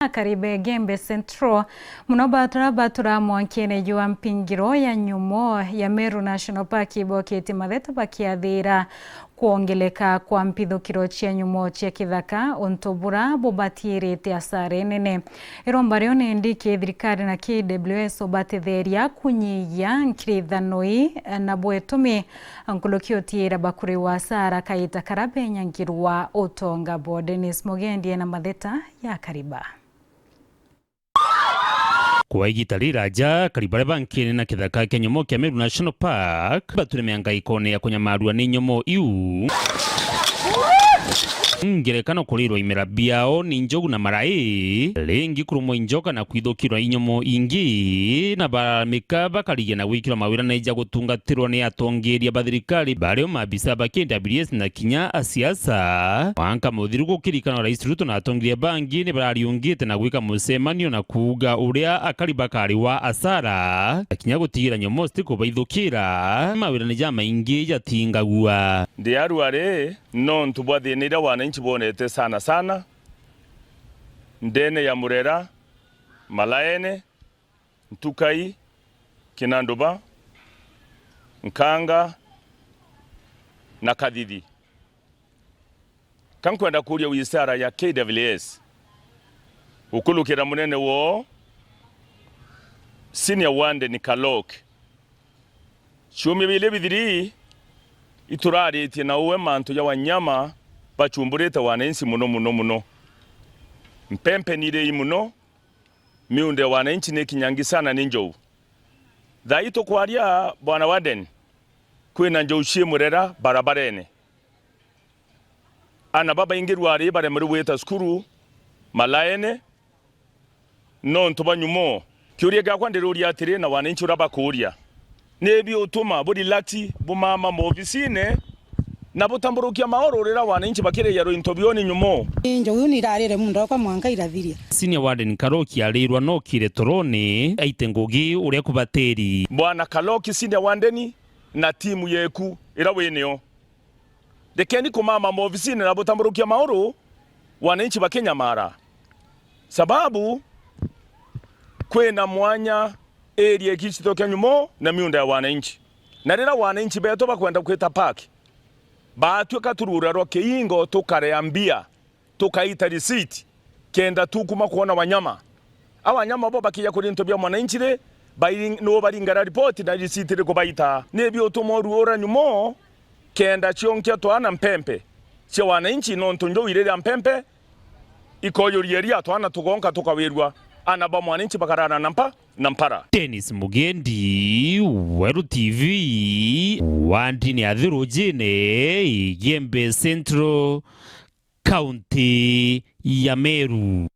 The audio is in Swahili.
akaribe Gembe Central muno batura mwankene jua mpingiro ya nyumo ya Meru National Park ibokete matheto bakiathira kuongeleka kwa mpithukiro cia nyumo cia kithaka ontobura bobatirite asare nene iromba rio nindiki thirikari na KWS obatetheria kunyiya nkirithanoi na bwetumi ankulokiotiira bakuri wa asara kaita karabe nyangirwa utonga bo Dennis Mugendi na matheta ya kariba kwa igitarira ja karibare bankini na kithaka kia nyumo kia Meru National Park bature miangaikone ya kunyamarua ni nyumo iu ngerekano kulirwa imera biao ni njogu na marai lengi kurumo injoka na kwithukirwa inyomo ingi na baramika bakarigia na gwikirwa mawira na ija gutungatirwa ni atongeria bathirikari bareo mabisa ba KWS na kinya asiasa wanka muthiru gukirikana Rais Ruto na atongeria bangi ni barariungite na gwika musemanio na kuuga uria akaribakari wa asara kinya gutigira nyomo stiko baithukira mawira ni jama ingi jatingagua ndiaruare non tubwathinira wananchi bonete sana ndene ya Murera, Malaene, Ntukai, Kinanduba, Nkanga na Kadidi. Kankwenda kuria wisara ya KWS ukulukira munene wo senior wande ni Kalok chumi bile bidiri iturari tina uwe mantu ya wanyama bachumbureta wananchi muno mpempe nire imuno miunde wananchi ne kinyangi sana ninjo dhaito kwaria bwana Warden kwena njoshie Murera barabarene ana baba ingirwari bare muri weta skuru Malaene non tubanyumo kyurie gakwandira atire na wananchi urabakuria nebi utuma buri lati bumama mu ofisine na butamburukia maororera wananchi bakire yaro intobioni nyumo injo uni rarire mundo kwa mwanka irathiria senior warden Karoki alirwa no kire torone aite ngugi uria kubateri bwana Kaloki senior warden na timu yeku ira weneo dekeni kumama mu ofisine na butamburukia maoro wananchi bakenya mara sababu kwena mwanya area kichitoka nyumo na miunda ya wananchi na rira wananchi beto bakwenda kweta park batweka turura roke ingo tukareambia tukaita receipt kenda tukuma kuona wanyama abanyama bo bakiya kuri ntobya mwananchi re no baringara report na receipt re ko baita nebi otomoru ora nyumo kenda chionkya twana mpempe che wananchi no ntonjo irere mpempe ikoyo rieria twana tugonka tukawirwa anaba mwananchi bakarana nampara Dennis Mugendi Weru TV wandini athirujine Gembe Central County ya Meru.